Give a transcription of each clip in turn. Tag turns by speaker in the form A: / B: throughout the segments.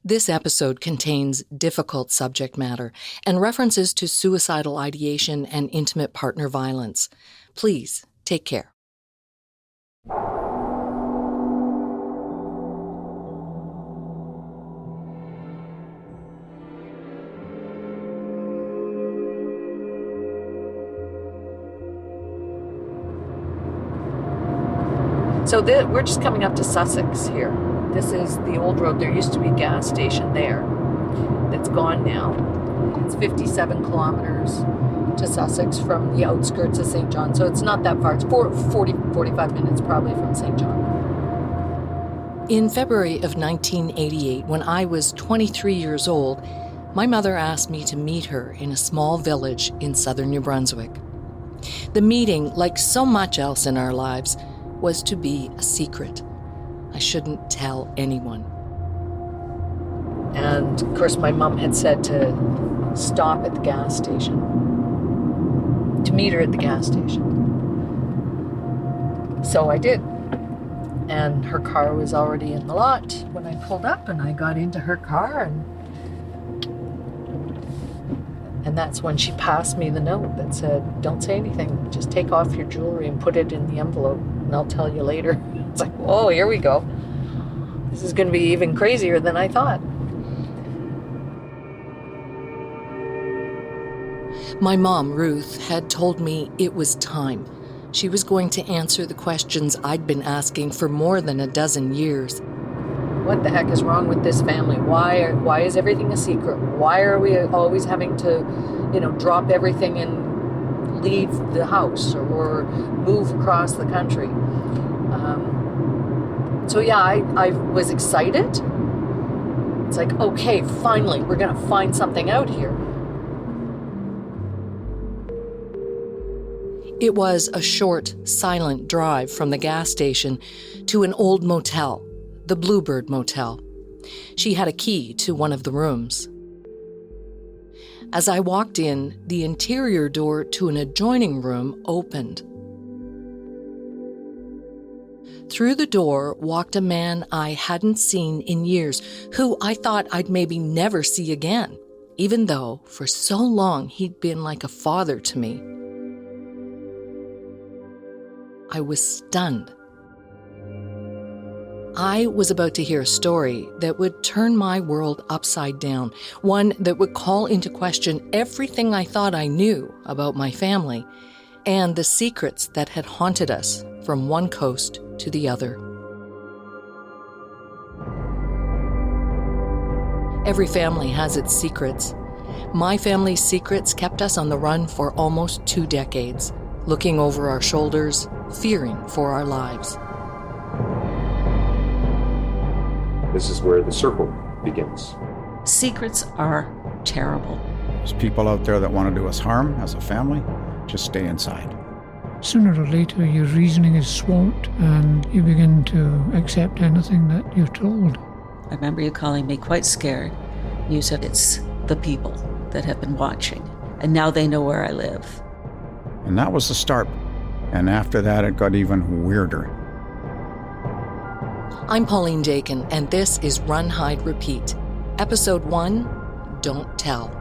A: This episode contains difficult subject matter and references to suicidal ideation and intimate partner violence. Please take care.
B: So we're just coming up to Sussex here. This is the old road. There used to be a gas station there. It's gone now. It's 57 kilometers to Sussex from the outskirts of St. John. So it's not that far. It's 45 minutes probably from St. John.
A: In February of 1988, when I was 23 years old, my mother asked me to meet her in a small village in southern New Brunswick. The meeting, like so much else in our lives, was to be a secret. I shouldn't tell anyone.
B: And of course my mom had said to stop at the gas station, to meet her at the gas station. So I did. And her car was already in the lot when I pulled up, and I got into her car, and that's when she passed me the note that said, "Don't say anything, just take off your jewelry and put it in the envelope, and I'll tell you later." It's like, whoa, here we go. This is going to be even crazier than I thought.
A: My mom, Ruth, had told me it was time. She was going to answer the questions I'd been asking for more than a dozen years.
B: What the heck is wrong with this family? Why is everything a secret? Why are we always having to, drop everything and leave the house or move across the country? So yeah, I was excited. It's like, okay, finally, we're going to find something out here.
A: It was a short, silent drive from the gas station to an old motel, the Bluebird Motel. She had a key to one of the rooms. As I walked in, the interior door to an adjoining room opened. Through the door walked a man I hadn't seen in years, who I thought I'd maybe never see again, even though for so long he'd been like a father to me. I was stunned. I was about to hear a story that would turn my world upside down, one that would call into question everything I thought I knew about my family and the secrets that had haunted us from one coast to the other. Every family has its secrets. My family's secrets kept us on the run for almost 2 decades, looking over our shoulders, fearing for our lives.
C: This is where the circle begins.
D: Secrets are terrible.
E: There's people out there that want to do us harm as a family. Just stay inside.
F: Sooner or later, your reasoning is swamped and you begin to accept anything that you're told.
D: I remember you calling me quite scared. You said it's the people that have been watching, and now they know where I live.
E: And that was the start. And after that, it got even weirder.
A: I'm Pauline Dakin, and this is Run, Hide, Repeat. Episode 1, Don't Tell.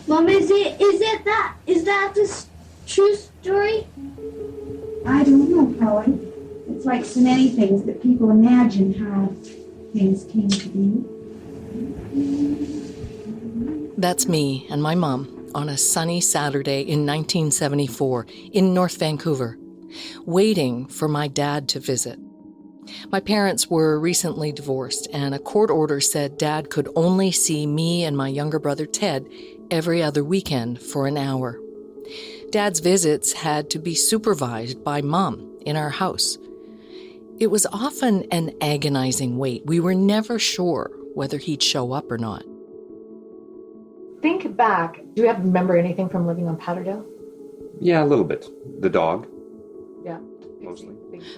G: Mom, is that the true story?
H: I don't know, Polly. It's like so many things that people imagine how things came to be.
A: That's me and my mom on a sunny Saturday in 1974 in North Vancouver, waiting for my dad to visit. My parents were recently divorced, and a court order said Dad could only see me and my younger brother Ted every other weekend for an hour. Dad's visits had to be supervised by Mom in our house. It was often an agonizing wait. We were never sure whether he'd show up or not.
B: Think back. Do you remember anything from living on Patterdale?
C: Yeah, a little bit. The dog.
B: Yeah.
C: Mostly.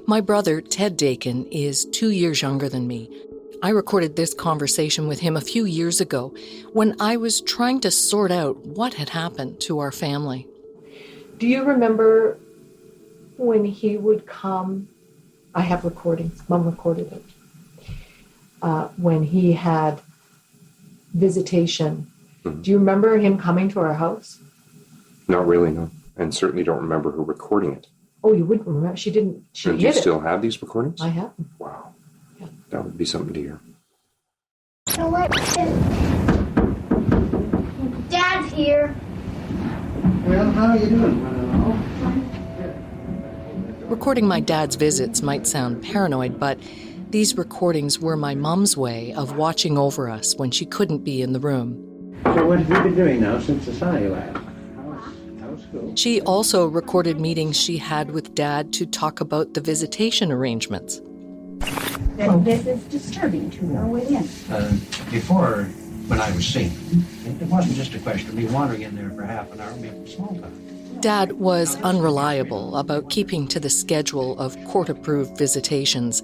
A: My brother, Ted Dakin, is 2 years younger than me. I recorded this conversation with him a few years ago when I was trying to sort out what had happened to our family.
B: Do you remember when he would come? I have recordings. Mom recorded it. When he had visitation.
C: Mm-hmm.
B: Do you remember him coming to our house?
C: Not really, no. And certainly don't remember her recording it.
B: Oh, you wouldn't remember? She didn't. She
C: And do you
B: hid it.
C: still have these recordings?
B: I have.
C: Wow.
B: Yeah.
C: That would be something to hear.
G: So what? Dad's here.
I: Well, how are you doing?
A: Recording my dad's visits might sound paranoid, but these recordings were my mom's way of watching over us when she couldn't be in the room.
I: So what have you been doing now since I saw you last? How's school?
A: She also recorded meetings she had with Dad to talk about the visitation arrangements.
H: This is disturbing to her within.
I: Before, when I was singing, it wasn't just a question of me wandering in there for half an hour making small talk.
A: Dad was unreliable about keeping to the schedule of court-approved visitations.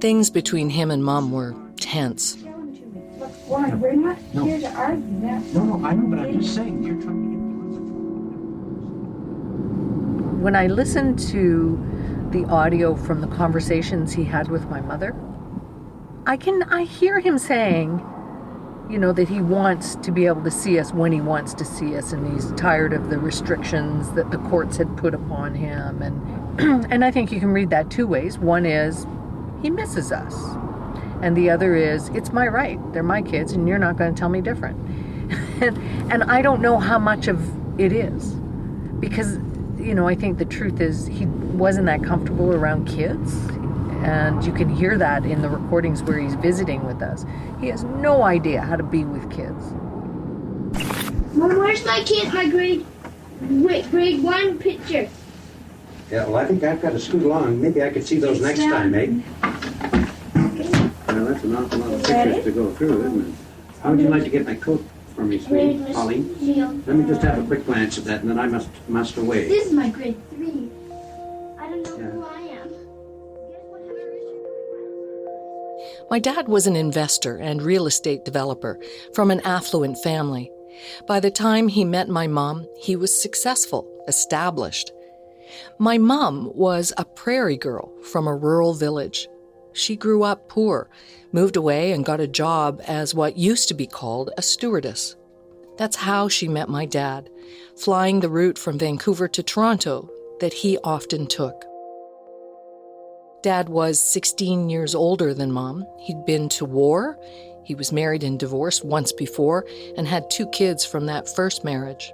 A: Things between him and Mom were tense.
H: Look, Warren, we're not here to argue that.
I: No, I know, but I'm just saying, you're trying to get
B: When I listened to the audio from the conversations he had with my mother, I hear him saying, that he wants to be able to see us when he wants to see us, and he's tired of the restrictions that the courts had put upon him. And I think you can read that two ways. One is, he misses us. And the other is, it's my right. They're my kids, and you're not going to tell me different. and I don't know how much of it is. Because, I think the truth is he wasn't that comfortable around kids. And you can hear that in the recordings where he's visiting with us. He has no idea how to be with kids.
G: Mom, where's my grade 1 picture?
I: Yeah, well, I think I've got to scoot along. Maybe I could see those next time, eh? Well, that's an awful lot of pictures to go through, isn't it? How would you like to get my coat for me, sweetie? Pauline? Let me just have a quick glance at that, and then I must away.
G: This is my grade 3. I don't know who I am. Guess what color is your grade?
A: My dad was an investor and real estate developer from an affluent family. By the time he met my mom, he was successful, established. My mom was a prairie girl from a rural village. She grew up poor, moved away and got a job as what used to be called a stewardess. That's how she met my dad, flying the route from Vancouver to Toronto that he often took. Dad was 16 years older than Mom. He'd been to war. He was married and divorced once before and had 2 kids from that first marriage.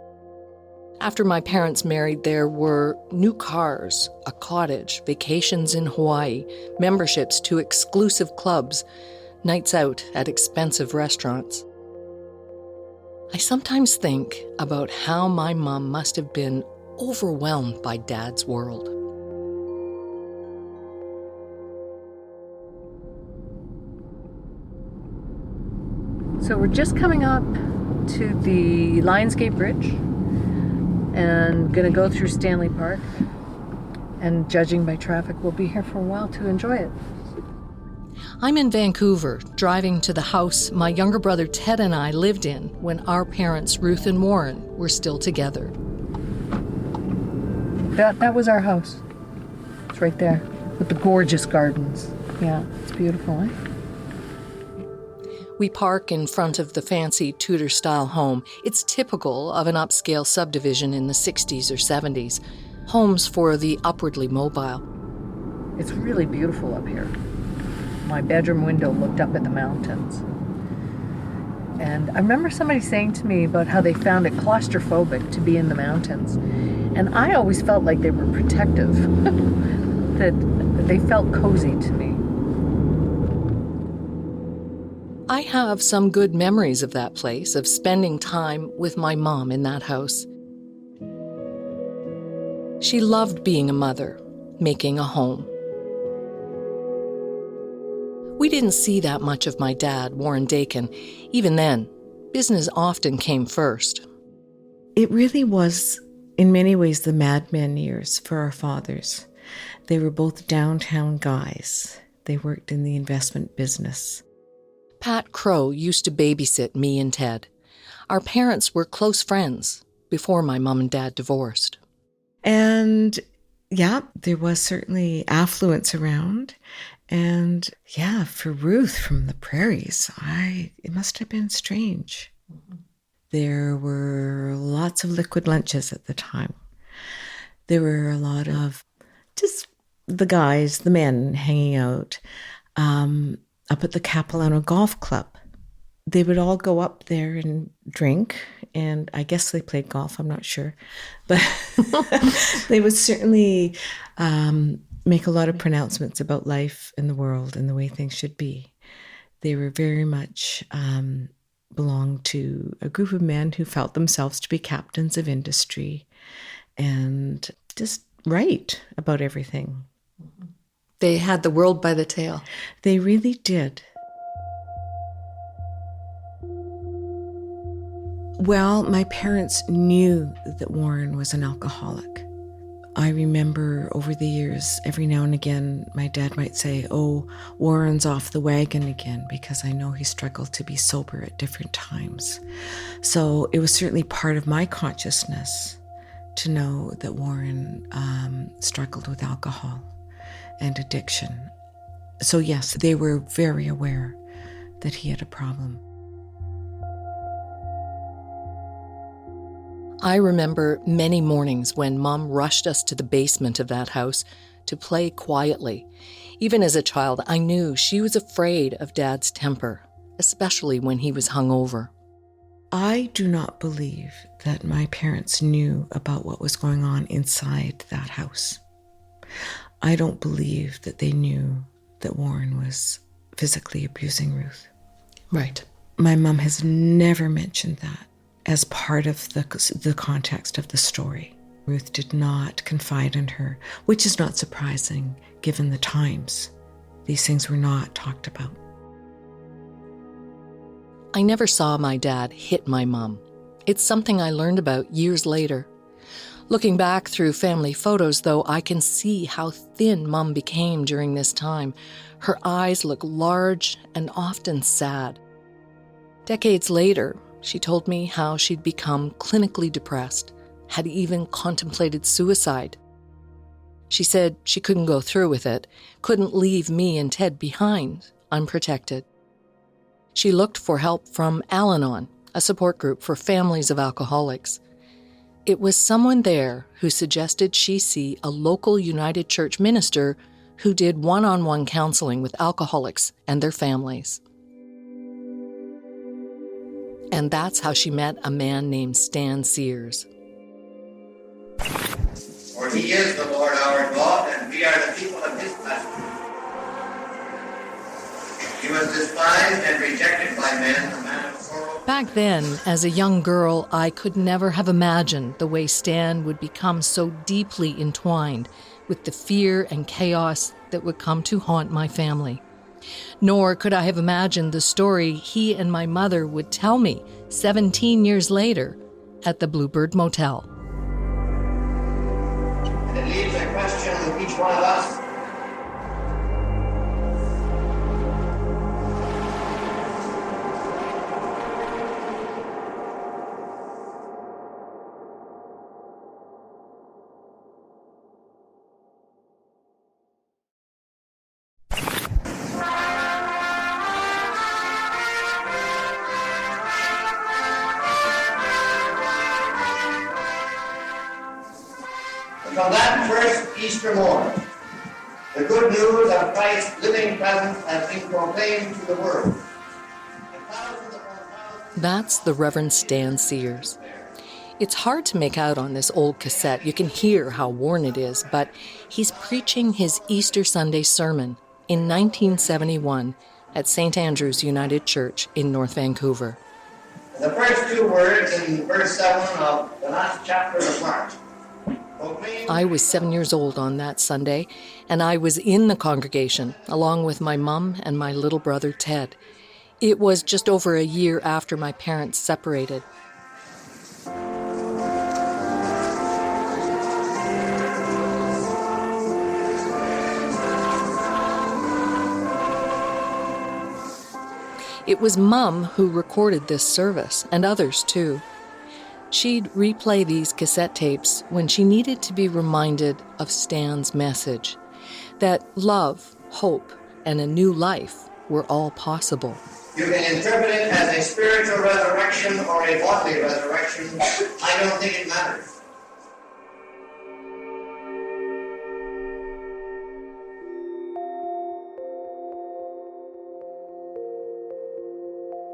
A: After my parents married, there were new cars, a cottage, vacations in Hawaii, memberships to exclusive clubs, nights out at expensive restaurants. I sometimes think about how my mom must have been overwhelmed by Dad's world.
B: So we're just coming up to the Lionsgate Bridge and going to go through Stanley Park. And judging by traffic, we'll be here for a while to enjoy it.
A: I'm in Vancouver, driving to the house my younger brother Ted and I lived in when our parents, Ruth and Warren, were still together.
B: That was our house. It's right there with the gorgeous gardens. Yeah, it's beautiful, eh?
A: We park in front of the fancy Tudor-style home. It's typical of an upscale subdivision in the 60s or 70s. Homes for the upwardly mobile.
B: It's really beautiful up here. My bedroom window looked up at the mountains. And I remember somebody saying to me about how they found it claustrophobic to be in the mountains. And I always felt like they were protective, that they felt cozy to me.
A: I have some good memories of that place, of spending time with my mom in that house. She loved being a mother, making a home. We didn't see that much of my dad, Warren Dakin. Even then, business often came first.
J: It really was, in many ways, the Mad Men years for our fathers. They were both downtown guys. They worked in the investment business.
A: Pat Crow used to babysit me and Ted. Our parents were close friends before my mom and dad divorced.
J: And yeah, there was certainly affluence around. And yeah, for Ruth from the prairies, it must have been strange. There were lots of liquid lunches at the time. There were a lot of just the guys, the men hanging out up at the Capilano Golf Club. They would all go up there and drink, and I guess they played golf, I'm not sure. But they would certainly make a lot of pronouncements about life in the world and the way things should be. They were very much belonged to a group of men who felt themselves to be captains of industry and just right about everything.
A: They had the world by the tail.
J: They really did. Well, my parents knew that Warren was an alcoholic. I remember over the years, every now and again, my dad might say, "Oh, Warren's off the wagon again," because I know he struggled to be sober at different times. So it was certainly part of my consciousness to know that Warren struggled with alcohol and addiction. So yes, they were very aware that he had a problem.
A: I remember many mornings when Mom rushed us to the basement of that house to play quietly. Even as a child, I knew she was afraid of Dad's temper, especially when he was hungover.
J: I do not believe that my parents knew about what was going on inside that house. I don't believe that they knew that Warren was physically abusing Ruth.
A: Right.
J: My mom has never mentioned that as part of the context of the story. Ruth did not confide in her, which is not surprising given the times. These things were not talked about.
A: I never saw my dad hit my mom. It's something I learned about years later. Looking back through family photos, though, I can see how thin Mom became during this time. Her eyes look large and often sad. Decades later, she told me how she'd become clinically depressed, had even contemplated suicide. She said she couldn't go through with it, couldn't leave me and Ted behind, unprotected. She looked for help from Al-Anon, a support group for families of alcoholics. It was someone there who suggested she see a local United Church minister who did one-on-one counseling with alcoholics and their families. And that's how she met a man named Stan Sears.
K: For he is the Lord our God, and we are the people of his pasture. He was despised and rejected by men, a man of sorrow.
A: Back then, as a young girl, I could never have imagined the way Stan would become so deeply entwined with the fear and chaos that would come to haunt my family. Nor could I have imagined the story he and my mother would tell me 17 years later at the Bluebird Motel.
K: And it leaves a question with each one of us. From that first Easter morning, the good news of Christ's living presence has been proclaimed to the world.
A: That's the Reverend Stan Sears. It's hard to make out on this old cassette. You can hear how worn it is, but he's preaching his Easter Sunday sermon in 1971 at St. Andrew's United Church in North Vancouver.
K: The first two words in verse 7 of the last chapter of Mark.
A: I was 7 years old on that Sunday, and I was in the congregation, along with my mom and my little brother Ted. It was just over a year after my parents separated. It was Mum who recorded this service, and others too. She'd replay these cassette tapes when she needed to be reminded of Stan's message, that love, hope, and a new life were all possible.
K: You can interpret it as a spiritual resurrection or a bodily resurrection. I don't think it matters.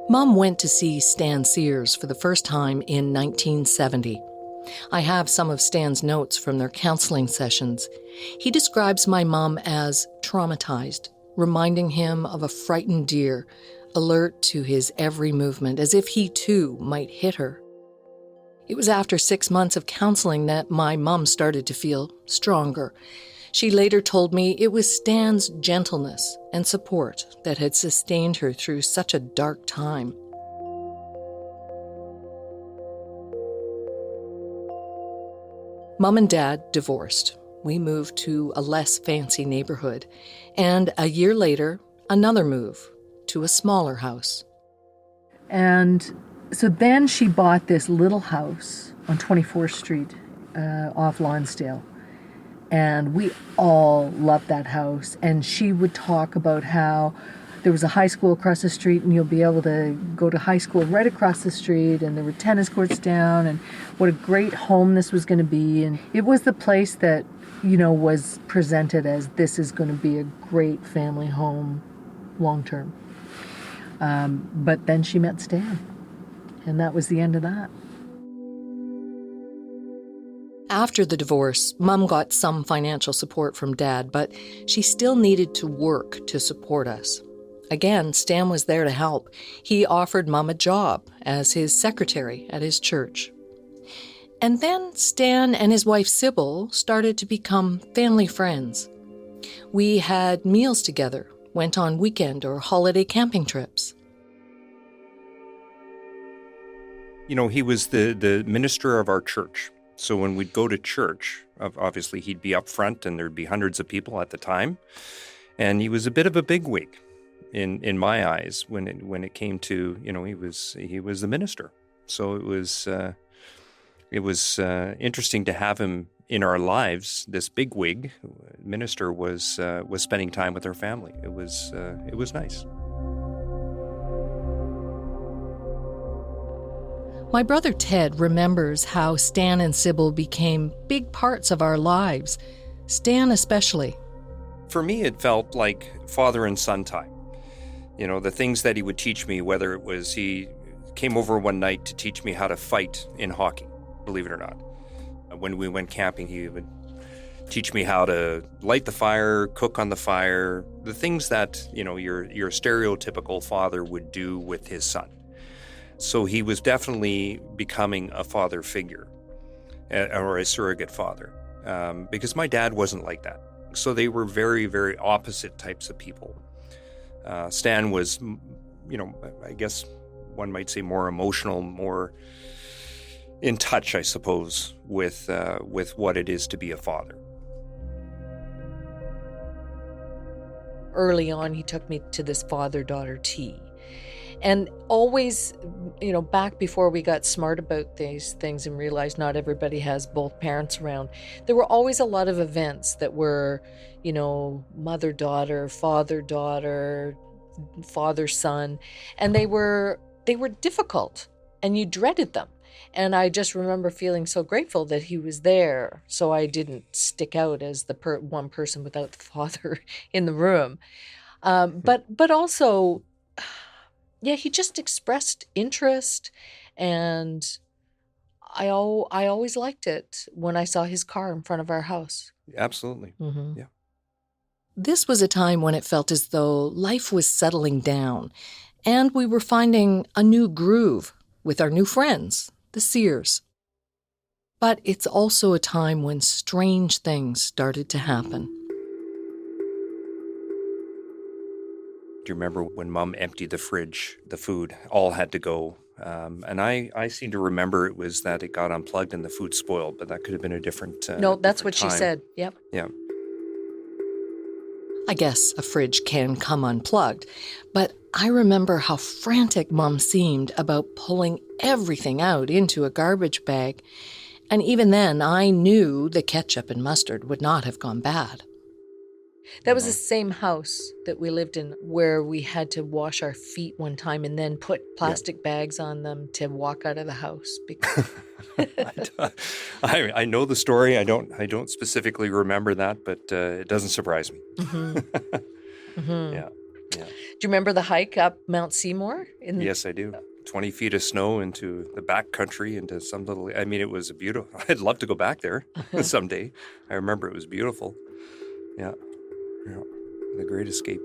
A: Mum went to see Stan Sears for the first time in 1970. I have some of Stan's notes from their counseling sessions. He describes my mum as traumatized, reminding him of a frightened deer, alert to his every movement, as if he too might hit her. It was after 6 months of counseling that my mum started to feel stronger. She later told me it was Stan's gentleness and support that had sustained her through such a dark time. Mum and Dad divorced. We moved to a less fancy neighborhood, and a year later, another move to a smaller house.
B: And so then she bought this little house on 24th Street off Lonsdale. And we all loved that house. And she would talk about how there was a high school across the street and you'll be able to go to high school right across the street, and there were tennis courts down, and what a great home this was going to be. And it was the place that, you know, was presented as this is going to be a great family home long term. But then she met Stan, and that was the end of that.
A: After the divorce, Mum got some financial support from Dad, but she still needed to work to support us. Again, Stan was there to help. He offered Mum a job as his secretary at his church. And then Stan and his wife Sybil started to become family friends. We had meals together, went on weekend or holiday camping trips.
C: You know, he was the minister of our church. So when we'd go to church, obviously he'd be up front and there'd be hundreds of people at the time. And he was a bit of a bigwig in my eyes when it came to, you know, he was the minister. So it was interesting to have him in our lives. This bigwig minister was spending time with our family. It was nice.
A: My brother Ted remembers how Stan and Sybil became big parts of our lives, Stan especially.
C: For me, it felt like father and son time. You know, the things that he would teach me, whether it was he came over one night to teach me how to fight in hockey, believe it or not. When we went camping, he would teach me how to light the fire, cook on the fire, the things that, you know, your stereotypical father would do with his son. So he was definitely becoming a father figure, or a surrogate father, because my dad wasn't like that. So they were very, very opposite types of people. Stan was, you know, I guess one might say more emotional, more in touch, I suppose, with what it is to be a father.
A: Early on, he took me to this father-daughter tea. And always, you know, back before we got smart about these things and realized not everybody has both parents around, there were always a lot of events that were, you know, mother-daughter, father-daughter, father-son, and they were difficult, and you dreaded them. And I just remember feeling so grateful that he was there, so I didn't stick out as the one person without the father in the room. But also, yeah, he just expressed interest, and I always liked it when I saw his car in front of our house.
C: Absolutely.
A: Mm-hmm.
C: Yeah.
A: This was a time when it felt as though life was settling down, and we were finding a new groove with our new friends, the Sears. But it's also a time when strange things started to happen.
C: Do you remember when Mom emptied the fridge, the food all had to go? And I seem to remember it was that it got unplugged and the food spoiled, but that could have been a different
A: No, that's
C: different
A: what
C: time.
A: she said. Yep.
C: Yeah.
A: I guess a fridge can come unplugged, but I remember how frantic Mom seemed about pulling everything out into a garbage bag, and even then I knew the ketchup and mustard would not have gone bad. That was the same house that we lived in where we had to wash our feet one time and then put plastic bags on them to walk out of the house.
C: I know the story. I don't specifically remember that, but it doesn't surprise me. Yeah.
A: Do you remember the hike up Mount Seymour?
C: Yes, I do. 20 feet of snow into the back country, into some little, I mean, it was beautiful. I'd love to go back there someday. I remember it was beautiful. Yeah. The Great Escape.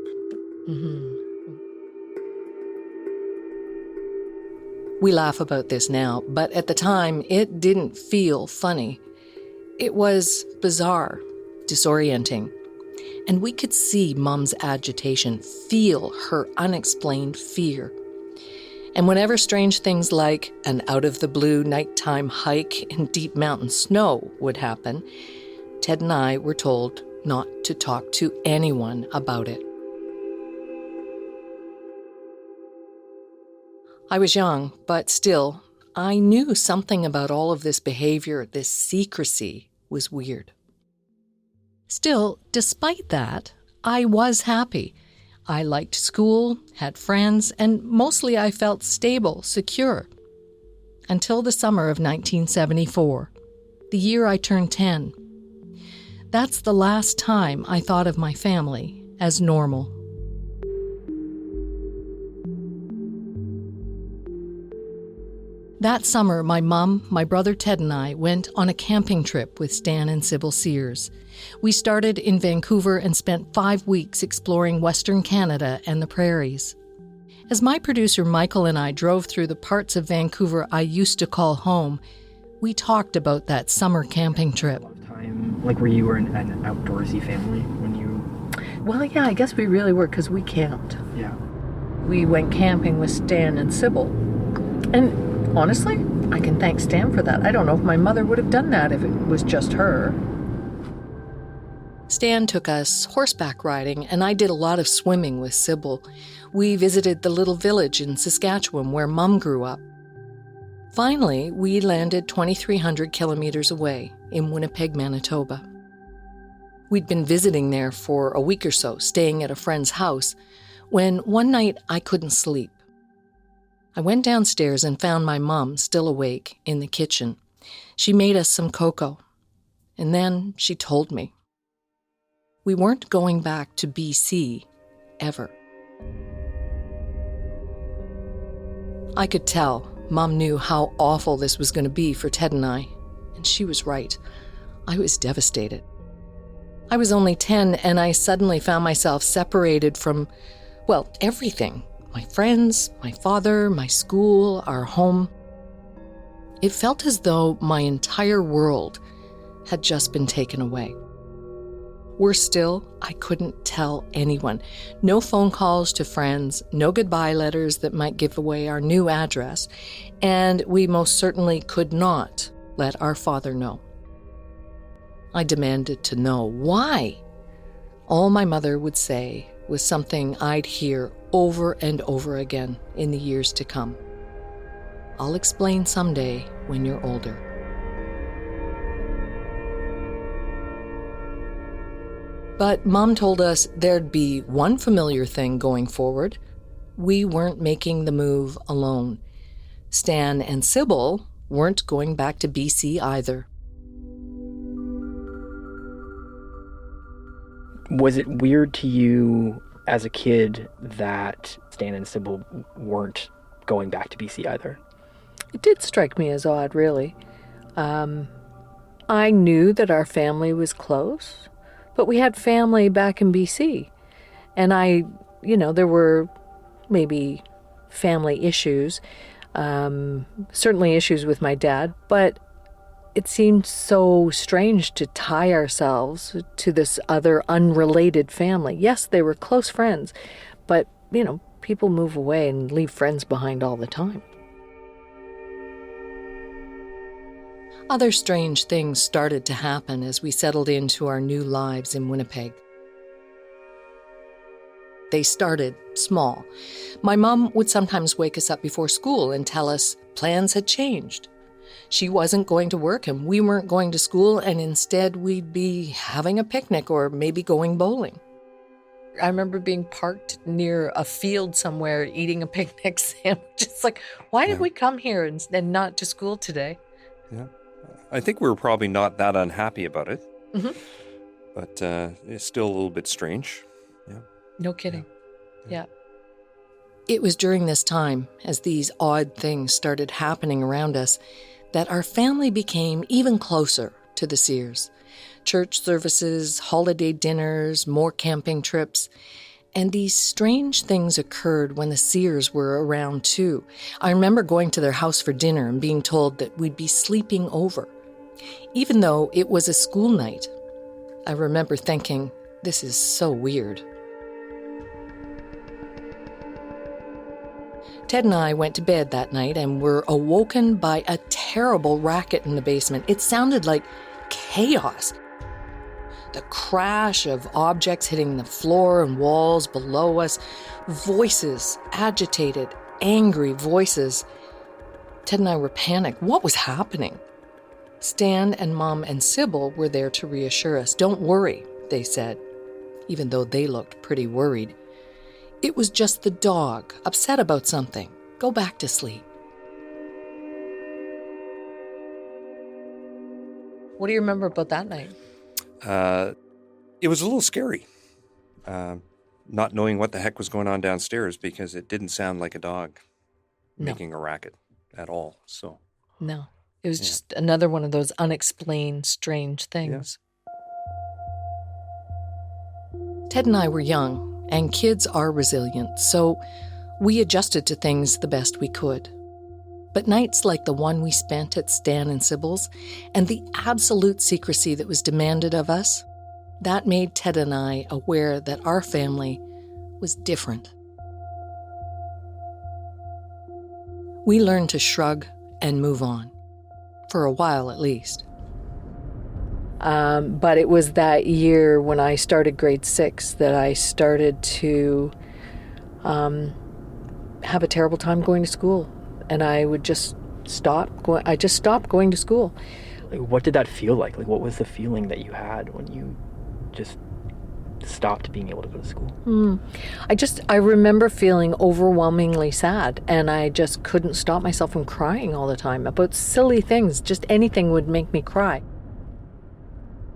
A: We laugh about this now, but at the time, it didn't feel funny. It was bizarre, disorienting. And we could see Mom's agitation, feel her unexplained fear. And whenever strange things like an out-of-the-blue nighttime hike in deep mountain snow would happen, Ted and I were told not to talk to anyone about it. I was young, but still, I knew something about all of this behavior, this secrecy, was weird. Still, despite that, I was happy. I liked school, had friends, and mostly I felt stable, secure. Until the summer of 1974, the year I turned 10. That's the last time I thought of my family as normal. That summer, my mom, my brother Ted, and I went on a camping trip with Stan and Sybil Sears. We started in Vancouver and spent 5 weeks exploring Western Canada and the prairies. As my producer Michael and I drove through the parts of Vancouver I used to call home, we talked about that summer camping trip.
L: Like, were you an outdoorsy family when you...
B: Well, yeah, I guess we really were, because we camped.
L: Yeah.
B: We went camping with Stan and Sybil. And honestly, I can thank Stan for that. I don't know if my mother would have done that if it was just her.
A: Stan took us horseback riding, and I did a lot of swimming with Sybil. We visited the little village in Saskatchewan where Mum grew up. Finally, we landed 2,300 kilometers away in Winnipeg, Manitoba. We'd been visiting there for a week or so, staying at a friend's house, when one night I couldn't sleep. I went downstairs and found my mom still awake in the kitchen. She made us some cocoa, and then she told me. We weren't going back to BC, ever. I could tell Mom knew how awful this was going to be for Ted and I, and she was right. I was devastated. I was only 10, and I suddenly found myself separated from, well, everything. My friends, my father, my school, our home. It felt as though my entire world had just been taken away. Worse still, I couldn't tell anyone. No phone calls to friends, no goodbye letters that might give away our new address, and we most certainly could not let our father know. I demanded to know why. All my mother would say was something I'd hear over and over again in the years to come. I'll explain someday when you're older. But Mom told us there'd be one familiar thing going forward. We weren't making the move alone. Stan and Sybil weren't going back to BC either.
L: Was it weird to you as a kid that Stan and Sybil weren't going back to BC either?
B: It did strike me as odd, really. I knew that our family was close, but we had family back in BC. And there were maybe family issues, certainly issues with my dad, but it seemed so strange to tie ourselves to this other unrelated family. Yes, they were close friends, but, people move away and leave friends behind all the time. Other strange things started to happen as we settled into our new lives in Winnipeg.
A: They started small. My mom would sometimes wake us up before school and tell us plans had changed. She wasn't going to work and we weren't going to school, and instead we'd be having a picnic or maybe going bowling. I remember being parked near a field somewhere eating a picnic sandwich. It's like, why did we come here and not to school today?
C: Yeah. I think we were probably not that unhappy about it.
A: Mm-hmm.
C: But it's still a little bit strange. Yeah.
A: No kidding. Yeah. It was during this time, as these odd things started happening around us, that our family became even closer to the Sears. Church services, holiday dinners, more camping trips. And these strange things occurred when the Sears were around too. I remember going to their house for dinner and being told that we'd be sleeping over. Even though it was a school night, I remember thinking, this is so weird. Ted and I went to bed that night and were awoken by a terrible racket in the basement. It sounded like chaos. The crash of objects hitting the floor and walls below us, voices, agitated, angry voices. Ted and I were panicked. What was happening? Stan and Mom and Sybil were there to reassure us. Don't worry, they said, even though they looked pretty worried. It was just the dog, upset about something. Go back to sleep. What do you remember about that night?
C: It was a little scary, not knowing what the heck was going on downstairs, because it didn't sound like a dog making a racket at all. So
A: no, it was just another one of those unexplained, strange things. Yeah. Ted and I were young. And kids are resilient, so we adjusted to things the best we could. But nights like the one we spent at Stan and Sybil's, and the absolute secrecy that was demanded of us, that made Ted and I aware that our family was different. We learned to shrug and move on, for a while at least. But it was that year when I started grade 6 that I started to have a terrible time going to school. And I would just stop going. I just stopped going to school.
L: What did that feel like? What was the feeling that you had when you just stopped being able to go to school?
A: I remember feeling overwhelmingly sad, and I just couldn't stop myself from crying all the time about silly things. Just anything would make me cry.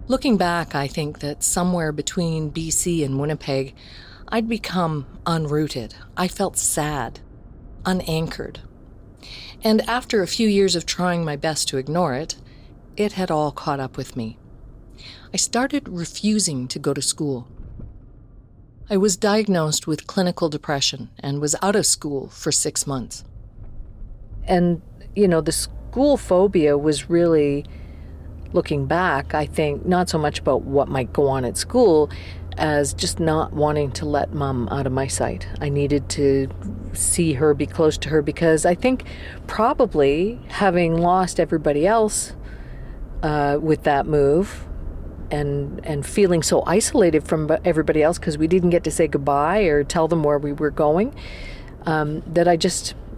A: Looking back, I think that somewhere between BC and Winnipeg, I'd become unrooted. I felt sad, unanchored. And after a few years of trying my best to ignore it, it had all caught up with me. I started refusing to go to school. I was diagnosed with clinical depression and was out of school for 6 months. And, the school phobia was really, looking back, I think, not so much about what might go on at school as just not wanting to let Mom out of my sight. I needed to see her, be close to her, because I think probably having lost everybody else with that move and feeling so isolated from everybody else because we didn't get to say goodbye or tell them where we were going, that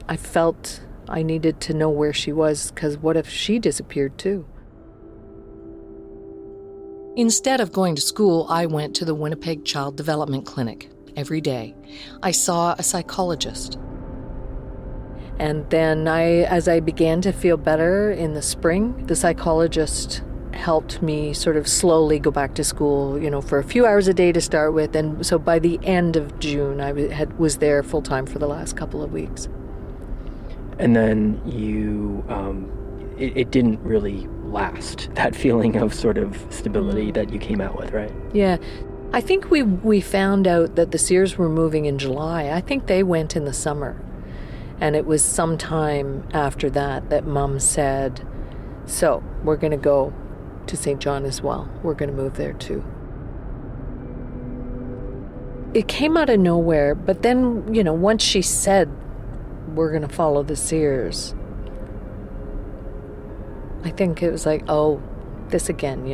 A: I felt I needed to know where she was, because what if she disappeared too? Instead of going to school, I went to the Winnipeg Child Development Clinic every day. I saw a psychologist. And then as I began to feel better in the spring, the psychologist helped me sort of slowly go back to school, for a few hours a day to start with. And so by the end of June, I was there full time for the last couple of weeks.
L: And then you, it didn't really last, that feeling of sort of stability that you came out with, right?
A: Yeah. I think we found out that the Sears were moving in July. I think they went in the summer. And it was sometime after that Mom said, so we're going to go to St. John as well. We're going to move there too. It came out of nowhere, but then, once she said, we're going to follow the Sears, I think it was like, oh, this again,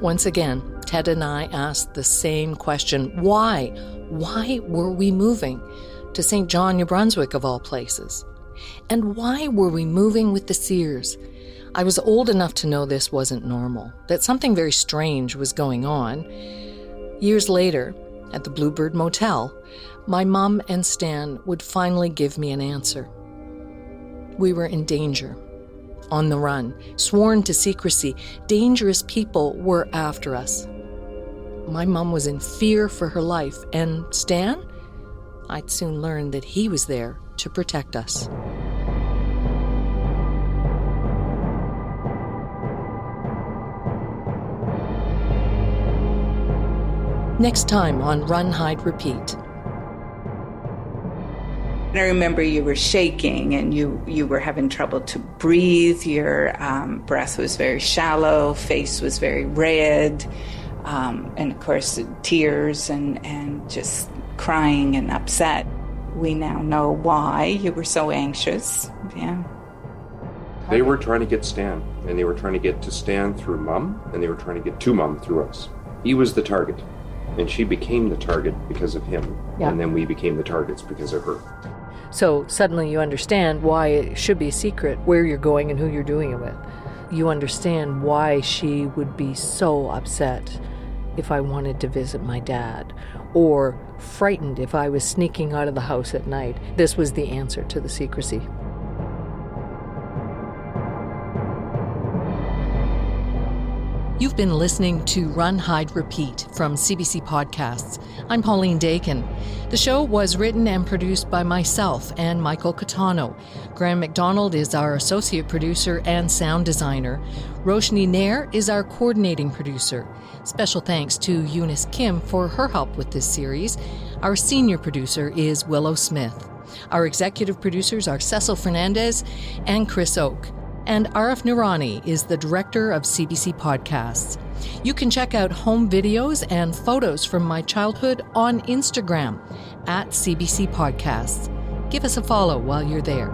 A: Once again, Ted Ted and I asked the same question. Why? Why were we moving to St. John, New Brunswick, of all places? And why were we moving with the Sears? I was old enough to know this wasn't normal, that something very strange was going on. Years later, at the Bluebird Motel, my mom and Stan would finally give me an answer. We were in danger, on the run, sworn to secrecy. Dangerous people were after us. My mom was in fear for her life, and Stan? I'd soon learn that he was there to protect us. Next time on Run, Hide, Repeat.
M: I remember you were shaking and you were having trouble to breathe. Your breath was very shallow, face was very red, and of course tears and just crying and upset. We now know why you were so anxious. Yeah.
N: They were trying to get Stan, and they were trying to get to Stan through Mom, and they were trying to get to Mom through us. He was the target, and she became the target because of him, and then we became the targets because of her.
B: So suddenly you understand why it should be a secret where you're going and who you're doing it with. You understand why she would be so upset if I wanted to visit my dad, or frightened if I was sneaking out of the house at night. This was the answer to the secrecy.
A: You've been listening to Run, Hide, Repeat from CBC Podcasts. I'm Pauline Dakin. The show was written and produced by myself and Michael Catano. Graham McDonald is our associate producer and sound designer. Roshni Nair is our coordinating producer. Special thanks to Eunice Kim for her help with this series. Our senior producer is Willow Smith. Our executive producers are Cecil Fernandez and Chris Oak. And Arif Noorani is the director of CBC Podcasts. You can check out home videos and photos from my childhood on Instagram @CBC Podcasts. Give us a follow while you're there.